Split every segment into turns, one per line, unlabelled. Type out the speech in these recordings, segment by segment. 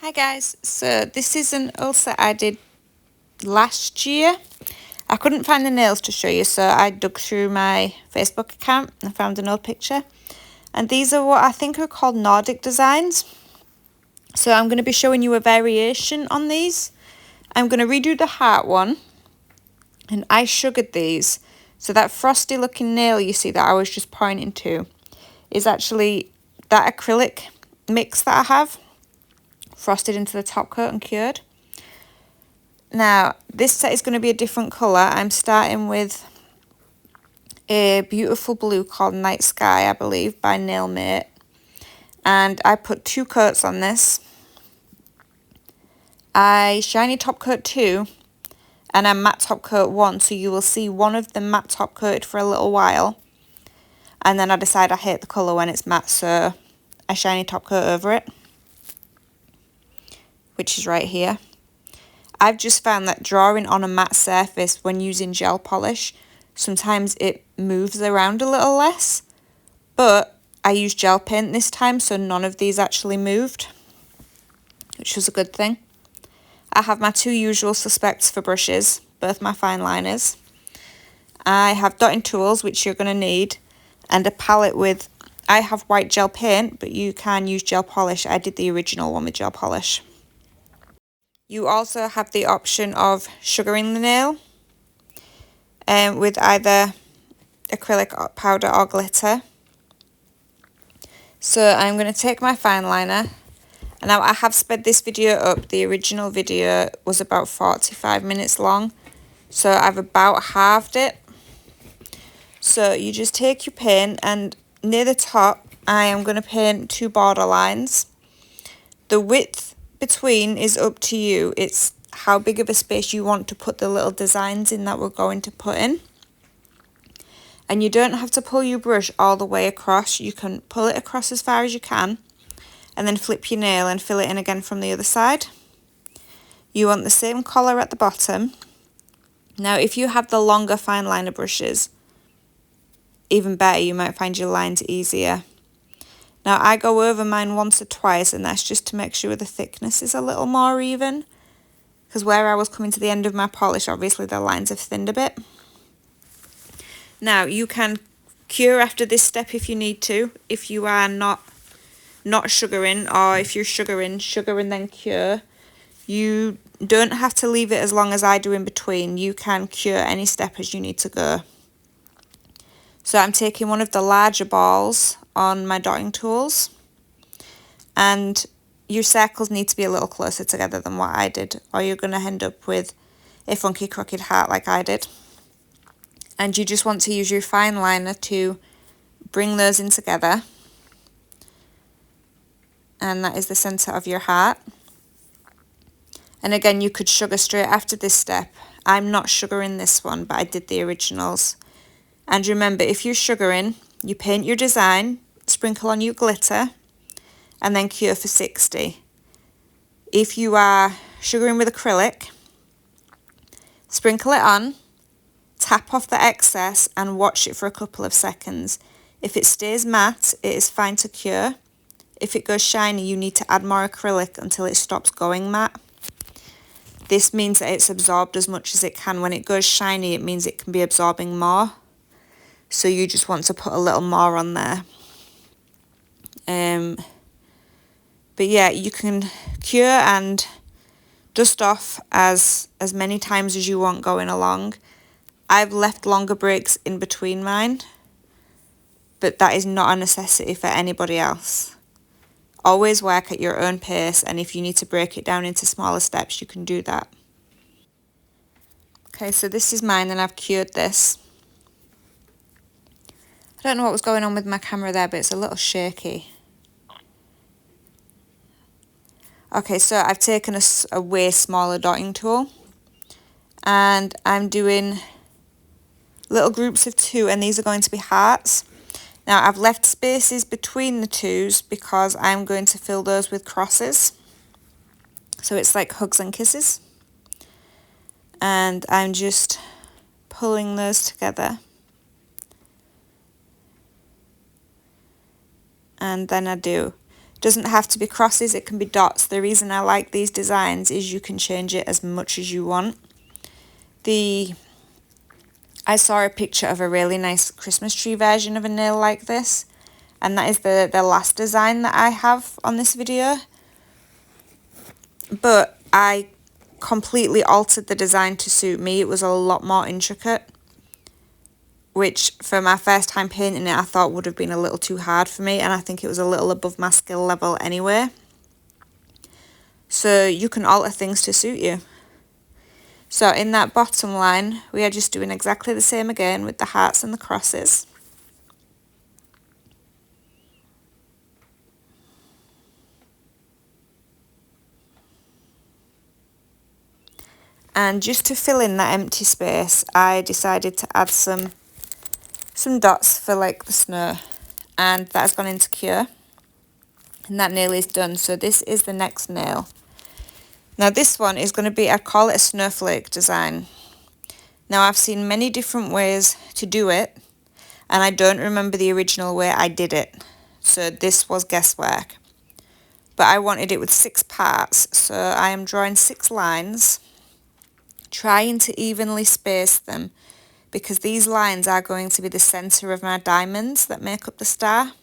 Hi guys, so this is an ulcer I did last year. I couldn't find the nails to show you, so I dug through my Facebook account and found an old picture. And these are what I think are called Nordic designs. So I'm going to be showing you a variation on these. I'm going to redo the heart one, and I sugared these. So that frosty looking nail you see that I was just pointing to is actually that acrylic mix that I have, frosted into the top coat and cured. Now, this set is going to be a different colour. I'm starting with a beautiful blue called Night Sky, I believe, by Nailmate. And I put 2 coats on this. I shiny top coat 2 and I matte top coat 1. So you will see one of them matte top coated for a little while. And then I decide I hate the colour when it's matte, so I shiny top coat over it, which is right here. I've just found that drawing on a matte surface when using gel polish, sometimes it moves around a little less, but I used gel paint this time, so none of these actually moved, which was a good thing. I have my 2 usual suspects for brushes, both my fine liners. I have dotting tools, which you're going to need, and a palette with, I have white gel paint, but you can use gel polish. I did the original one with gel polish. You also have the option of sugaring the nail with either acrylic powder or glitter. So I'm going to take my fine liner. And now I have sped this video up. The original video was about 45 minutes long, so I've about halved it. So you just take your paint, and near the top I am going to paint 2 border lines. The width between is up to you. It's how big of a space you want to put the little designs in that we're going to put in. And you don't have to pull your brush all the way across. You can pull it across as far as you can and then flip your nail and fill it in again from the other side. You want the same collar at the bottom. Now if you have the longer fine liner brushes, even better, you might find your lines easier. Now I go over mine once or twice, and that's just to make sure the thickness is a little more even, because where I was coming to the end of my polish, obviously the lines have thinned a bit. Now you can cure after this step if you need to, if you are not sugaring, or if you're sugaring, sugar and then cure. You don't have to leave it as long as I do in between. You can cure any step as you need to go. So I'm taking one of the larger balls on my dotting tools, and your circles need to be a little closer together than what I did, or you're going to end up with a funky crooked heart like I did. And you just want to use your fine liner to bring those in together, and that is the centre of your heart. And again, you could sugar straight after this step. I'm not sugaring this one, but I did the originals. And remember, if you're sugaring, you paint your design, sprinkle on your glitter, and then cure for 60. If you are sugaring with acrylic, sprinkle it on, tap off the excess and watch it for a couple of seconds. If it stays matte, it is fine to cure. If it goes shiny, you need to add more acrylic until it stops going matte. This means that it's absorbed as much as it can. When it goes shiny, it means it can be absorbing more. So you just want to put a little more on there. But yeah, you can cure and dust off as many times as you want going along. I've left longer breaks in between mine, but that is not a necessity for anybody else. Always work at your own pace, and if you need to break it down into smaller steps, you can do that. Okay, so this is mine, and I've cured this. I don't know what was going on with my camera there, but it's a little shaky. Okay, so I've taken a way smaller dotting tool, and I'm doing little groups of 2, and these are going to be hearts. Now I've left spaces between the 2s because I'm going to fill those with crosses. So it's like hugs and kisses. And I'm just pulling those together. And then I do Doesn't have to be crosses, it can be dots. The reason I like these designs is you can change it as much as you want. I saw a picture of a really nice Christmas tree version of a nail like this, and that is the last design that I have on this video. But I completely altered the design to suit me. It was a lot more intricate, which for my first time painting it I thought would have been a little too hard for me, and I think it was a little above my skill level anyway. So you can alter things to suit you. So in that bottom line, we are just doing exactly the same again with the hearts and the crosses. And just to fill in that empty space, I decided to add some dots for like the snow, and that has gone into cure. And that nail is done. So this is the next nail. Now this one is going to be, I call it a snowflake design. Now I've seen many different ways to do it, and I don't remember the original way I did it. So this was guesswork. But I wanted it with 6 parts, so I am drawing 6 lines, trying to evenly space them, because these lines are going to be the centre of my diamonds that make up the star.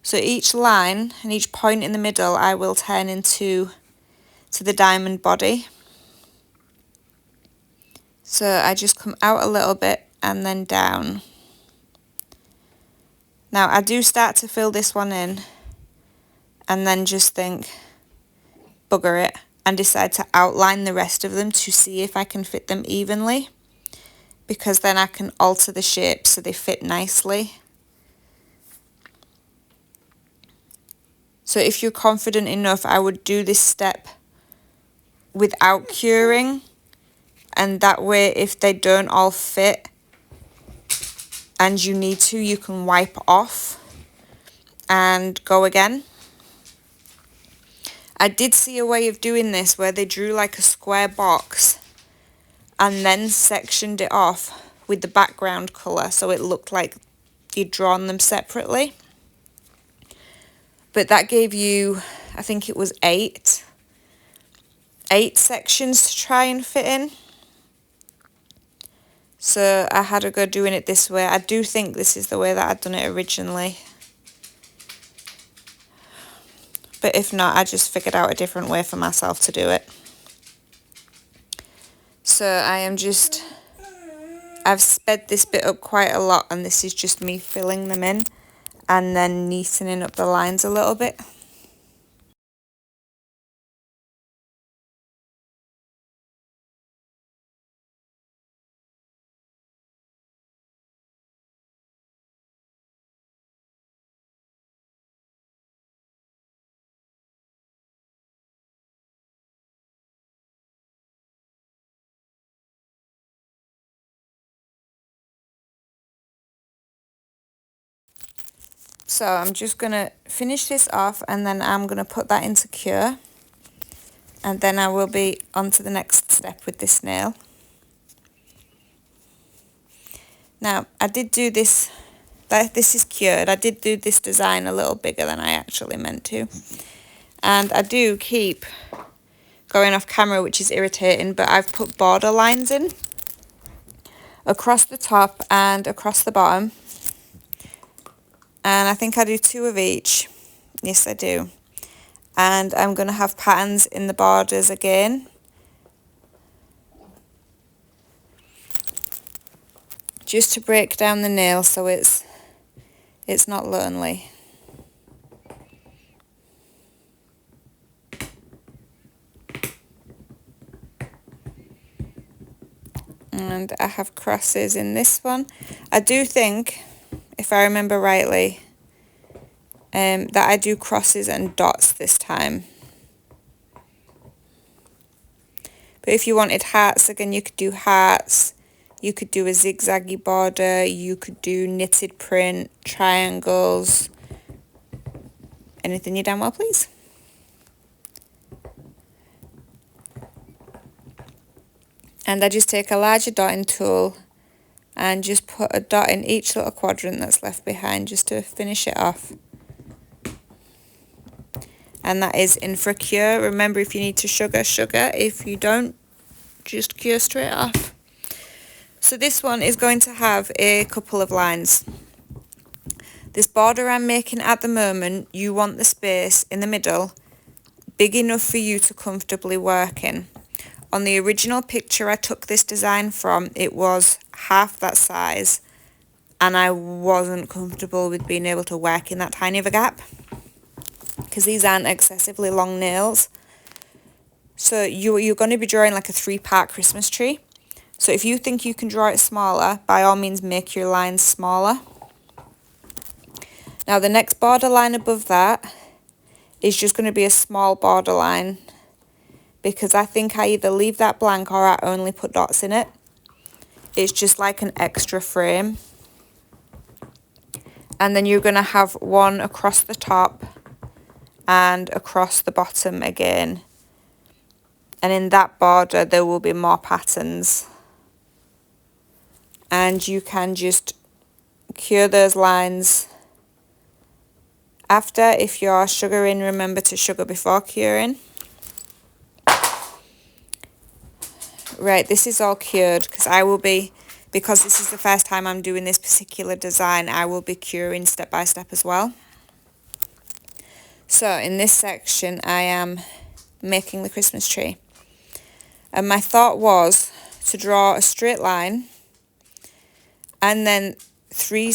So each line and each point in the middle I will turn into the diamond body. So I just come out a little bit and then down. Now I do start to fill this one in and then just think, bugger it, and decide to outline the rest of them to see if I can fit them evenly, because then I can alter the shape so they fit nicely. So if you're confident enough, I would do this step without curing, and that way if they don't all fit and you need to, you can wipe off and go again. I did see a way of doing this where they drew like a square box and then sectioned it off with the background colour so it looked like you'd drawn them separately. But that gave you, I think it was 8 sections to try and fit in. So I had a go doing it this way. I do think this is the way that I'd done it originally. But if not, I just figured out a different way for myself to do it. So I've sped this bit up quite a lot, and this is just me filling them in and then neatening up the lines a little bit. So I'm just going to finish this off, and then I'm going to put that into cure, and then I will be on to the next step with this nail. Now I did do this, this is cured. I did do this design a little bigger than I actually meant to, and I do keep going off camera, which is irritating, but I've put border lines in across the top and across the bottom. And I think I do 2 of each. Yes, I do. And I'm going to have patterns in the borders again. Just to break down the nail so it's not lonely. And I have crosses in this one. I do think, if I remember rightly, that I do crosses and dots this time. But if you wanted hearts, again, you could do hearts. You could do a zigzaggy border. You could do knitted print, triangles. Anything you damn well please. And I just take a larger dotting tool and just put a dot in each little quadrant that's left behind just to finish it off. and that is in for a cure. Remember, if you need to sugar, sugar. If you don't, just cure straight off. So this one is going to have a couple of lines. This border I'm making at the moment, you want the space in the middle big enough for you to comfortably work in. On the original picture I took this design from, it was half that size, and I wasn't comfortable with being able to work in that tiny of a gap, because these aren't excessively long nails. So you're going to be drawing like a 3-part Christmas tree. So if you think you can draw it smaller, by all means make your lines smaller. Now the next border line above that is just going to be a small border line, because I think I either leave that blank or I only put dots in it. It's just like an extra frame. And then you're going to have one across the top and across the bottom again. And in that border there will be more patterns. And you can just cure those lines after. If you're sugaring, remember to sugar before curing. Right, this is all cured because this is the first time I'm doing this particular design, I will be curing step by step as well. So in this section I am making the Christmas tree. And my thought was to draw a straight line and then three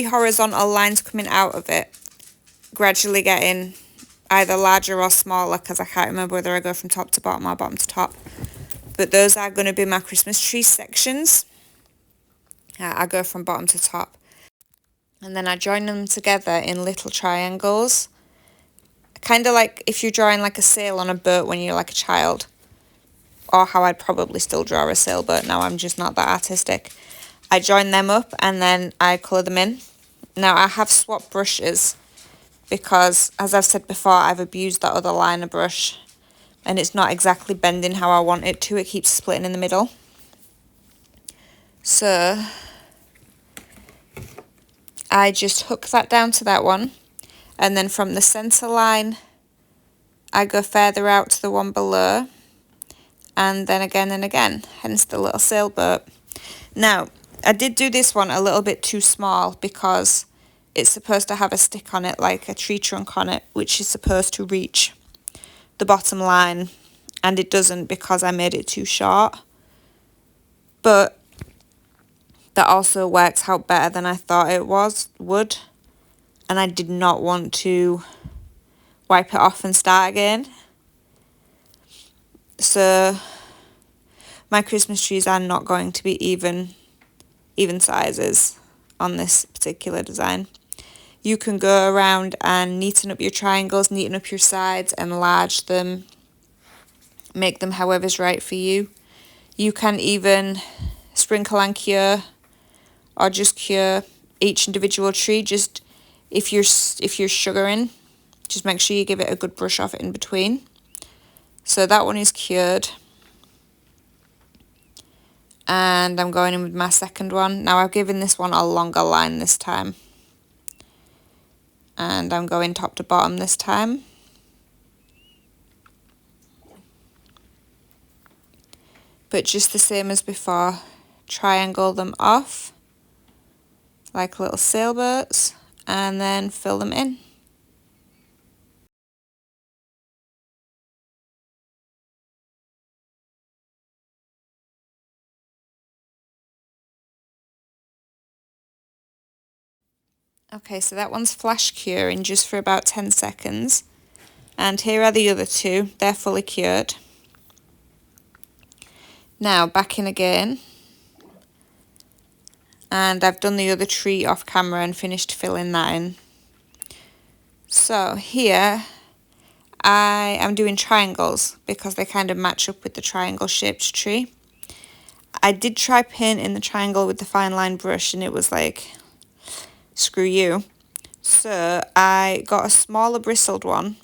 horizontal lines coming out of it, gradually getting either larger or smaller, because I can't remember whether I go from top to bottom or bottom to top. But those are going to be my Christmas tree sections. I go from bottom to top. And then I join them together in little triangles. Kind of like if you're drawing like a sail on a boat when you're like a child. Or how I'd probably still draw a sailboat now, I'm just not that artistic. I join them up and then I colour them in. Now I have swapped brushes because, as I've said before, I've abused that other liner brush and it's not exactly bending how I want it to. It keeps splitting in the middle. So I just hook that down to that one, and then from the centre line I go further out to the one below, and then again and again, hence the little sailboat. Now I did do this one a little bit too small because it's supposed to have a stick on it, like a tree trunk on it, which is supposed to reach the bottom line, and it doesn't because I made it too short. But that also works out better than I thought it would, and I did not want to wipe it off and start again. So my Christmas trees are not going to be even sizes on this particular design. You can go around and neaten up your triangles, neaten up your sides, enlarge them, make them however's right for you. You can even sprinkle and cure, or just cure each individual tree. Just if you're sugaring, just make sure you give it a good brush off in between. So that one is cured. And I'm going in with my second one. Now I've given this one a longer line this time. And I'm going top to bottom this time. But just the same as before, triangle them off like little sailboats and then fill them in. Okay, so that one's flash curing just for about 10 seconds. And here are the other two. They're fully cured. Now back in again. And I've done the other tree off camera and finished filling that in. So here I am doing triangles because they kind of match up with the triangle shaped tree. I did try painting the triangle with the fine line brush and it was like, screw you. So I got a smaller bristled one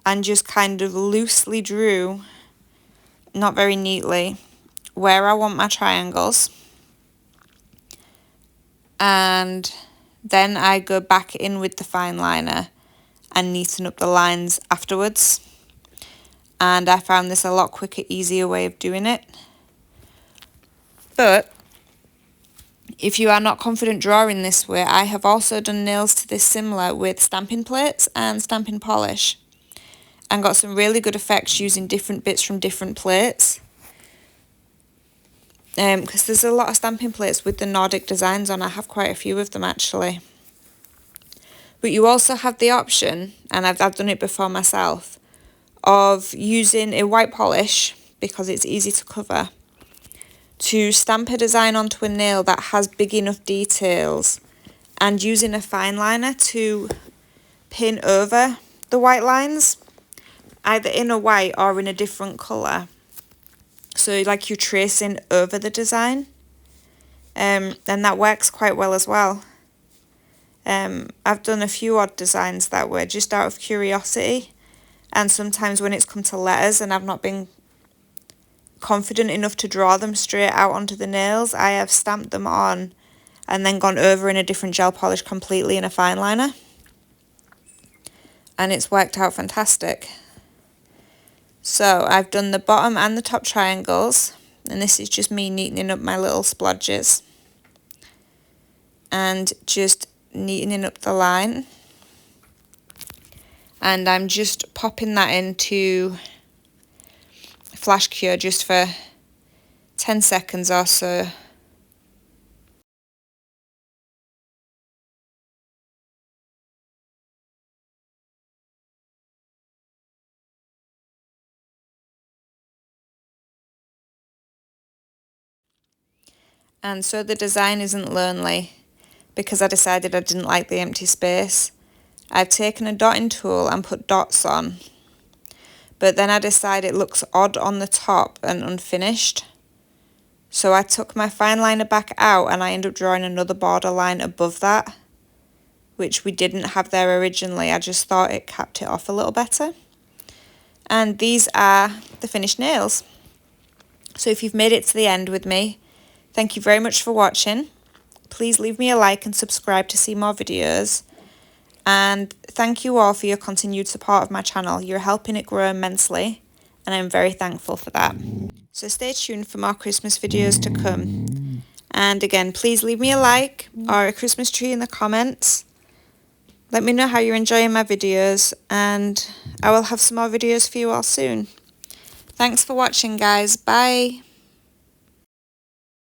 and just kind of loosely drew, not very neatly, where I want my triangles. And then I go back in with the fine liner and neaten up the lines afterwards. And I found this a lot quicker, easier way of doing it. But if you are not confident drawing this way, I have also done nails to this similar with stamping plates and stamping polish, and got some really good effects using different bits from different plates. Because there's a lot of stamping plates with the Nordic designs on. I have quite a few of them actually. But you also have the option, and I've done it before myself, of using a white polish, because it's easy to cover, to stamp a design onto a nail that has big enough details, and using a fine liner to pin over the white lines, either in a white or in a different colour. So like you're tracing over the design, and that works quite well as well. I've done a few odd designs that way just out of curiosity, and sometimes when it's come to letters and I've not been confident enough to draw them straight out onto the nails, I have stamped them on and then gone over in a different gel polish completely in a fine liner, and it's worked out fantastic. So I've done the bottom and the top triangles, and this is just me neatening up my little splodges and just neatening up the line, and I'm just popping that into flash cure just for 10 seconds or so. And so the design isn't lonely, because I decided I didn't like the empty space. I've taken a dotting tool and put dots on, but then I decided it looks odd on the top and unfinished. So I took my fine liner back out and I ended up drawing another border line above that, which we didn't have there originally. I just thought it capped it off a little better. And these are the finished nails. So if you've made it to the end with me, thank you very much for watching. Please leave me a like and subscribe to see more videos. And thank you all for your continued support of my channel. You're helping it grow immensely, and I'm very thankful for that. So stay tuned for more Christmas videos to come. And again, please leave me a like or a Christmas tree in the comments. Let me know how you're enjoying my videos, and I will have some more videos for you all soon. Thanks for watching, guys. Bye.